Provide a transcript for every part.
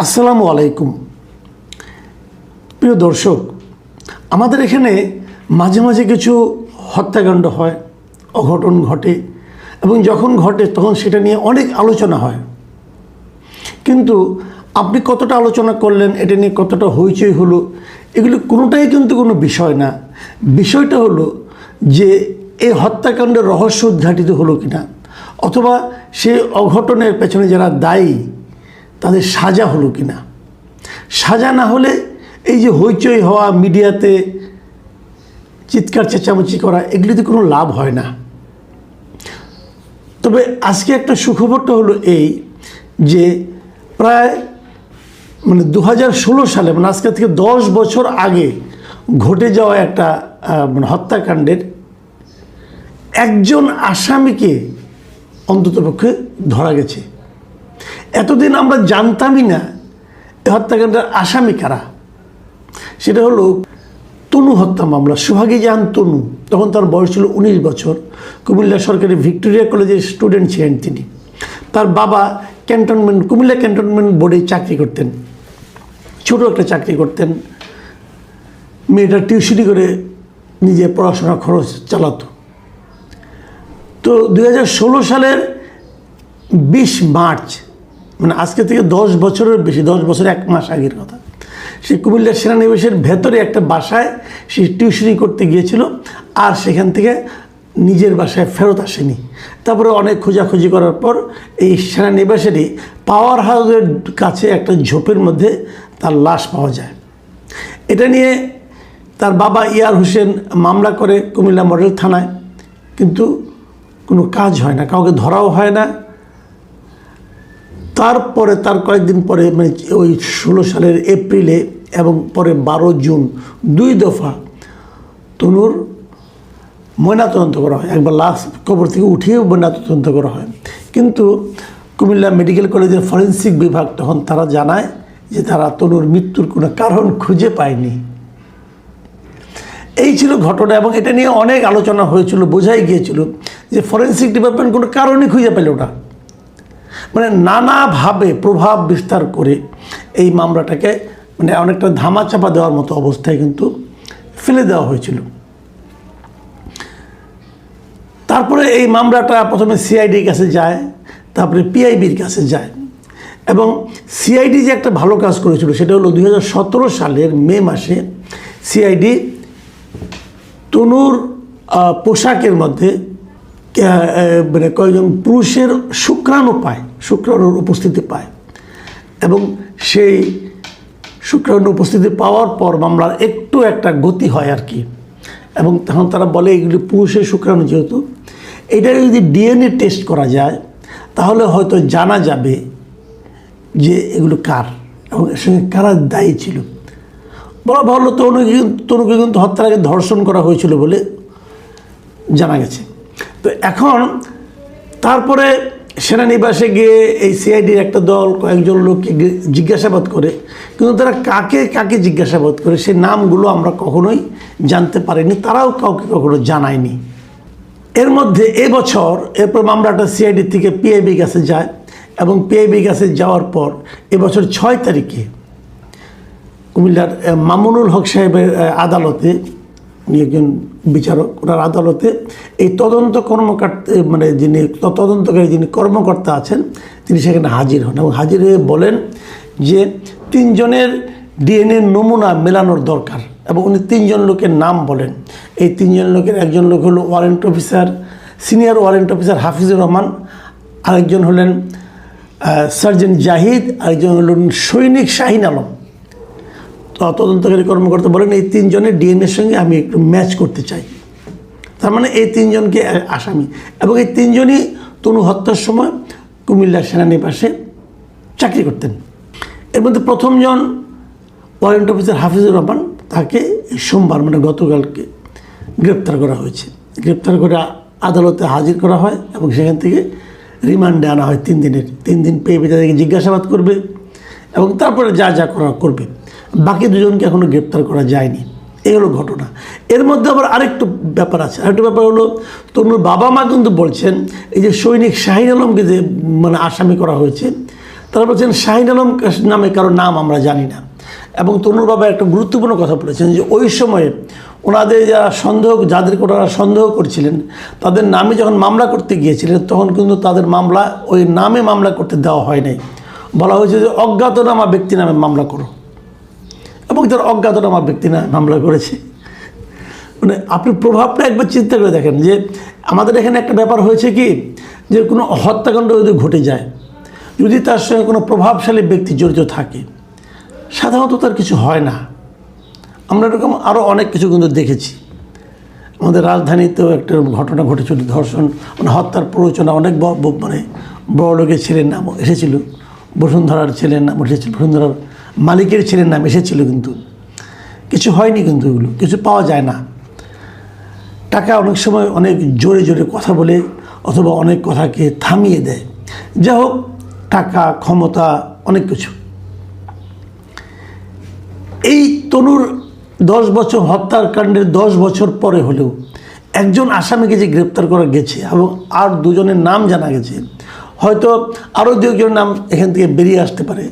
আসসালামু আলাইকুম। প্রিয় দর্শক, আমাদের এখানে মাঝে মাঝে কিছু হত্যাকাণ্ড হয়, অঘটন ঘটে, এবং যখন ঘটে তখন সেটা নিয়ে অনেক আলোচনা হয়। কিন্তু আপনি কতটা আলোচনা করলেন, এটা নিয়ে কতটা হইচই হলো, এগুলো কোনোটাই কিন্তু কোনো বিষয় না। বিষয়টা হলো যে এই হত্যাকাণ্ডের রহস্য উদ্ঘাটিত হলো কিনা, অথবা সেই অঘটনের পেছনে যারা দায়ী তাদের সাজা হলো কিনা। সাজা না হলে এই যে হইচই হওয়া, মিডিয়াতে চিৎকার চেঁচামেচি করা, এগুলিতে কোনো লাভ হয় না। তবে আজকে একটা সুখবরটা হলো এই যে প্রায় 2016 সালে, আজকে থেকে 10 বছর আগে ঘটে যাওয়া একটা হত্যাকাণ্ডের একজন আসামিকে অন্ততপক্ষে ধরা গেছে। এতদিন আমরা জানতামই না এই হত্যাকাণ্ডের আসামি কারা। সেটা হলো তনু হত্যা মামলা। সোহাগী জাহান তনু, তখন তার বয়স ছিল 19 বছর। কুমিল্লা সরকারি ভিক্টোরিয়া কলেজের স্টুডেন্ট ছিলেন তিনি। তার বাবা কুমিল্লা ক্যান্টনমেন্ট বোর্ডে চাকরি করতেন, ছোটো একটা চাকরি করতেন। মেয়েটা টিউশনি করে নিজে পড়াশোনা খরচ চালাতো। তো 2016 সালের 20 মার্চ, আজকে থেকে 10 বছরের বেশি, 10 বছর 1 মাস আগের কথা, সে কুমিল্লা সেনানিবাসের ভেতরে একটা বাসায় সে টিউশনি করতে গিয়েছিল, আর সেখান থেকে নিজের বাসায় ফেরত আসেনি। তারপরে অনেক খোঁজাখুঁজি করার পর এই সেনানিবাসেরই পাওয়ার হাউসের কাছে একটা ঝোপের মধ্যে তার লাশ পাওয়া যায়। এটা নিয়ে তার বাবা ইয়ার হোসেন মামলা করে কুমিল্লা মডেল থানায়, কিন্তু কোনো কাজ হয় না, কাউকে ধরাও হয় না। তারপরে তার কয়েকদিন পরে, ওই 16 সালের এপ্রিলে এবং পরে 12 জুন 2 দফা তনুর ময়নাতদন্ত করা হয়। একবার লাশ কবর থেকে উঠিয়েও ময়নাতদন্ত করা হয়, কিন্তু কুমিল্লা মেডিকেল কলেজের ফরেন্সিক বিভাগ তখন তারা জানায় যে তারা তনুর মৃত্যুর কোনো কারণ খুঁজে পায়নি। এই ছিল ঘটনা, এবং এটা নিয়ে অনেক আলোচনা হয়েছিল। বোঝাই গিয়েছিল যে ফরেন্সিক ডিপার্টমেন্ট কোনো কারণই খুঁজে পেল না। নানাভাবে প্রভাব বিস্তার করে এই মামলাটাকে অনেকটা ধামাচাপা দেওয়ার মতো অবস্থায় কিন্তু ফেলে দেওয়া হয়েছিল। তারপরে এই মামলাটা প্রথমে সিআইডির কাছে যায়, তারপরে পিআইবির কাছে যায়। এবং সিআইডি যে একটা ভালো কাজ করেছিল সেটা হলো 2017 সালের মে মাসে সিআইডি তনুর পোশাকের মধ্যে কয়েকজন পুরুষের শুক্রাণুর উপস্থিতি পায়, এবং সেই শুক্রাণুর উপস্থিতি পাওয়ার পর মামলার একটু একটা গতি হয় আর কি। এবং তখন তারা বলে এগুলি পুরুষের শুক্রাণু, যেহেতু এটা যদি ডিএনএ টেস্ট করা যায় তাহলে হয়তো জানা যাবে যে এগুলো কার এবং এর সঙ্গে কারা দায়ী ছিল। বলা ভালো, তনুকে কিন্তু হত্যার আগে ধর্ষণ করা হয়েছিল বলে জানা গেছে। তো এখন তারপরে সেনানিবাসে গিয়ে এই সিআইডির একটা দল কয়েকজন লোককে জিজ্ঞাসাবাদ করে, কিন্তু তারা কাকে কাকে জিজ্ঞাসাবাদ করে সেই নামগুলো আমরা কখনোই জানতে পারিনি, তারাও কাউকে কখনো জানায়নি। এর মধ্যে এরপর মামলাটা সিআইডি থেকে পিআইবি কাছে যায়, এবং পিআইবি কাছে যাওয়ার পর এবছর 6 তারিখে কুমিল্লার মামুনুল হক সাহেবের আদালতে, উনি একজন বিচারক, ওনার আদালতে এই তদন্ত তদন্তকারী যিনি কর্মকর্তা আছেন তিনি সেখানে হাজির হন, এবং হাজির হয়ে বলেন যে 3 জনের ডিএনএ নমুনা মেলানোর দরকার। এবং উনি 3 জন লোকের নাম বলেন। এই 3 জন লোকের একজন লোক হলো senior warrant officer Hafizur Rahman, আরেকজন হলেন সার্জেন্ট জাহিদ, আরেকজন হলেন সৈনিক শাহিন আলম। তদন্তকারী কর্মকর্তা বলেন এই 3 জনের ডিএনএর সঙ্গে আমি একটু ম্যাচ করতে চাই। তার মানে এই 3 জনকে আসামি, এবং এই 3 জনই তনু হত্যার সময় কুমিল্লা সেনানিবাসে চাকরি করতেন। এর মধ্যে প্রথম জন ওয়ারেন্ট অফিসার হাফিজুর রহমান, তাকে সোমবার গতকালকে গ্রেপ্তার করা হয়েছে। গ্রেপ্তার করে আদালতে হাজির করা হয়, এবং সেখান থেকে রিমান্ডে আনা হয় 3 দিনের। 3 দিন পেয়ে তাদেরকে জিজ্ঞাসাবাদ করবে, এবং তারপরে যা যা করা করবে। বাকি 2 জনকে এখনও গ্রেপ্তার করা যায়নি। এই হলো ঘটনা। এর মধ্যে আবার আরেকটু ব্যাপার আছে। আরেকটু ব্যাপার হলো, তনুর বাবা মা কিন্তু বলছেন এই যে সৈনিক শাহিন আলমকে যে আসামি করা হয়েছে, তারা বলছেন শাহিন আলম নামে কারো নাম আমরা জানি না। এবং তনুর বাবা একটা গুরুত্বপূর্ণ কথা বলেছেন যে ওই সময়ে ওনাদের যাদেরকে ওনারা সন্দেহ করছিলেন তাদের নামে যখন মামলা করতে গিয়েছিলেন তখন কিন্তু তাদের মামলা ওই নামে মামলা করতে দেওয়া হয় নাই। বলা হয়েছে যে অজ্ঞাতনামা ব্যক্তি নামে মামলা করো, এবং তার অজ্ঞাতনামা ব্যক্তি নামে মামলা করেছে। মানে আপনি প্রভাবটা একবার চিন্তা করে দেখেন যে আমাদের এখানে একটা ব্যাপার হয়েছে কি, যে কোনো হত্যাকাণ্ড যদি ঘটে যায়, যদি তার সঙ্গে কোনো প্রভাবশালী ব্যক্তি জড়িত থাকে, সাধারণত তার কিছু হয় না। আমরা এরকম আরও অনেক কিছু কিন্তু দেখেছি। আমাদের রাজধানীতেও একটা ঘটনা ঘটেছিল, ধর্ষণ মানে হত্যার প্ররোচনা, অনেক মানে বড় লোকের ছেলের নাম এসেছিল, বসুন্ধরার ছেলের নাম এসেছিল, বসুন্ধরার মালিকের ছেলের নাম এসেছিল, কিন্তু কিছু হয়নি। কিন্তু এগুলো কিছু পাওয়া যায় না। টাকা অনেক সময় অনেক জোরে জোরে কথা বলে অথবা অনেক কথাকে থামিয়ে দেয়। যা হোক, টাকা, ক্ষমতা, অনেক কিছু। এই তনুর 10 বছর হত্যাকাণ্ডের 10 বছর পরে হলেও একজন আসামিকে যে গ্রেপ্তার করা গেছে এবং আর দুজনের নাম জানা গেছে, হয়তো আরও দু একজনের নাম এখান থেকে বেরিয়ে আসতে পারে।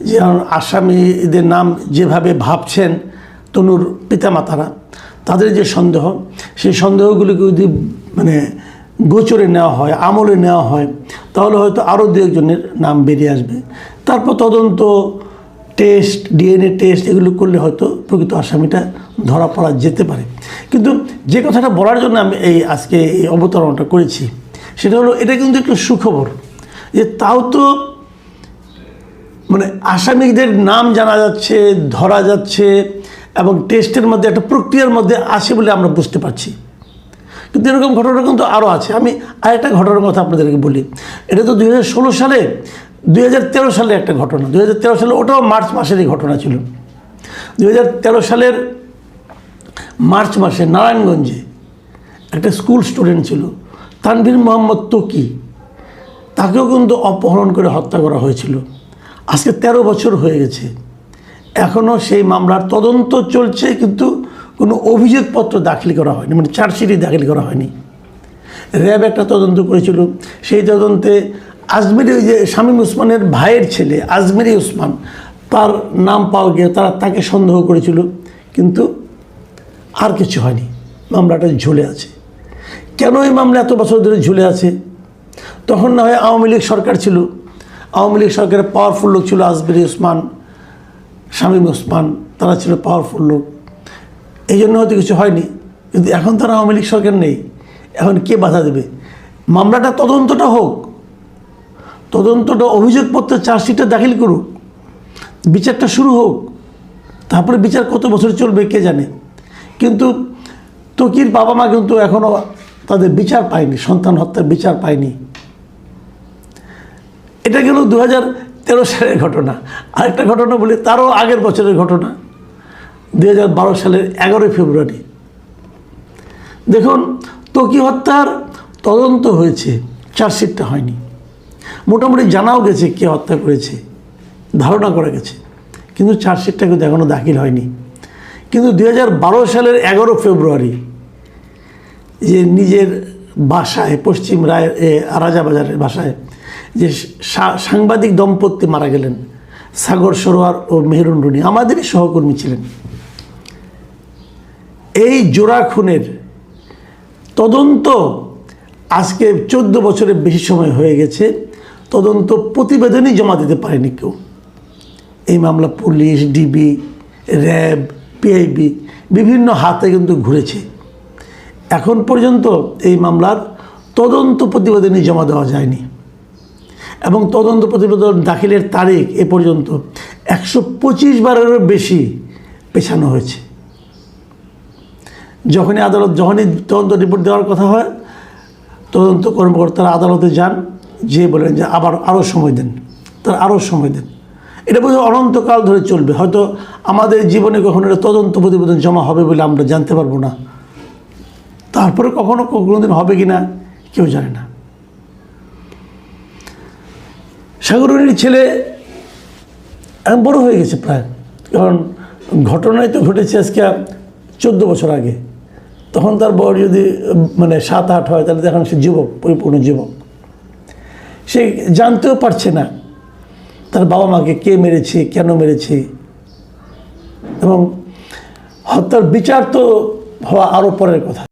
যে আসামিদের নাম যেভাবে ভাবছেন তনুর পিতামাতারা, তাদের যে সন্দেহ, সেই সন্দেহগুলিকে যদি মানে গোচরে নেওয়া হয়, আমলে নেওয়া হয়, তাহলে হয়তো আরও দু একজনের নাম বেরিয়ে আসবে। তারপর তদন্ত, টেস্ট, ডিএনএ টেস্ট এগুলো করলে হয়তো প্রকৃত আসামিটা ধরা পড়া যেতে পারে। কিন্তু যে কথাটা বলার জন্য আমি আজকে এই অবতারণাটা করেছি, সেটা হলো এটা কিন্তু একটু সুখবর যে তাও তো মানে আসামিদের নাম জানা যাচ্ছে, ধরা যাচ্ছে এবং টেস্টের মধ্যে একটা প্রক্রিয়ার মধ্যে আছে বলে আমরা বুঝতে পারছি। কিন্তু এরকম ঘটনা কিন্তু আরও আছে। আমি আরেকটা ঘটনার কথা আপনাদেরকে বলি। এটা তো 2016 সালে, 2013 সালে একটা ঘটনা। 2013 সালে, ওটাও মার্চ মাসেরই ঘটনা ছিল। 2013 সালের মার্চ মাসে নারায়ণগঞ্জে একটা স্কুল স্টুডেন্ট ছিল তানভীর মোহাম্মদ তকি, তাকেও কিন্তু অপহরণ করে হত্যা করা হয়েছিল। আজকে 13 বছর হয়ে গেছে, এখনও সেই মামলার তদন্ত চলছে, কিন্তু কোনো অভিযোগপত্র দাখিল করা হয়নি, মানে চার্জশিটই দাখিল করা হয়নি। র্যাব একটা তদন্ত করেছিল, সেই তদন্তে আজমেরি, ওই যে শামীম ওসমানের ভাইয়ের ছেলে আজমেরি ওসমান, তার নাম পাওয়া গিয়ে তাকে সন্দেহ করেছিল, কিন্তু আর কিছু হয়নি। মামলাটা ঝুলে আছে। কেন এই মামলা এত বছর ধরে ঝুলে আছে? তখন না হয় আওয়ামী লীগ সরকার ছিল, আওয়ামী লীগ সরকারের পাওয়ারফুল লোক ছিল আজমেরি ওসমান, শামীম ওসমান, তারা ছিল পাওয়ারফুল লোক, এই জন্য হয়তো কিছু হয়নি। কিন্তু এখন তারা আওয়ামী লীগ সরকার নেই, এখন কে বাধা দেবে? মামলাটা তদন্তটা হোক, তদন্তটা, অভিযোগপত্র, চার্জশিটটা দাখিল করুক, বিচারটা শুরু হোক, তারপরে বিচার কত বছর চলবে কে জানে। কিন্তু তকির বাবা মা কিন্তু এখনও তাদের বিচার পায়নি, সন্তান হত্যার বিচার পায়নি। এটা গেল 2013 সালের ঘটনা। আরেকটা ঘটনা বলি, তারও আগের বছরের ঘটনা, 2012 সালের 11 ফেব্রুয়ারি। দেখুন, তকি হত্যার তদন্ত হয়েছে, চার্জশিটটা হয়নি। মোটামুটি জানাও গেছে কে হত্যা করেছে, ধারণা করা গেছে, কিন্তু চার্জশিটটা কিন্তু এখনও দাখিল হয়নি। কিন্তু 2012 সালের 11 ফেব্রুয়ারি যে নিজের বাসায়, পশ্চিম রাজাবাজারের বাসায় যে সাংবাদিক দম্পতি মারা গেলেন, সাগর সরোয়ার ও মেহরুন রুনি, আমাদেরই সহকর্মী ছিলেন, এই জোড়া খুনের তদন্ত আজকে 14 বছরের বেশি সময় হয়ে গেছে, তদন্ত প্রতিবেদনই জমা দিতে পারেনি কেউ। এই মামলা পুলিশ, ডিবি, র্যাব, পিআইবি বিভিন্ন হাতে কিন্তু ঘুরেছে। এখন পর্যন্ত এই মামলার তদন্ত প্রতিবেদনই জমা দেওয়া যায়নি, এবং তদন্ত প্রতিবেদন দাখিলের তারিখ এ পর্যন্ত 125 বারেরও বেশি পেছানো হয়েছে। যখনই তদন্ত রিপোর্ট দেওয়ার কথা হয়, তদন্ত কর্মকর্তারা আদালতে যান, যে বলেন যে আরও সময় দেন, তারা আরও সময় দেন। এটা বোধহয় অনন্তকাল ধরে চলবে। হয়তো আমাদের জীবনে কখনো এটা তদন্ত প্রতিবেদন জমা হবে বলে আমরা জানতে পারবো না, তারপরে কোনো দিন হবে কি না কেউ জানে না। সাগরের ছেলে এখন বড় হয়ে গেছে প্রায়, কারণ ঘটনায় তো ঘটেছে আজকে 14 বছর আগে। তখন তার বয়স যদি মানে 7-8 হয়, তাহলে এখন সে যুবক, পরিপূর্ণ যুবক। সে জানতেও পারছে না তার বাবা মাকে কে মেরেছে, কেন মেরেছে, এবং হত্যার বিচার তো হওয়া আরও পরের কথা।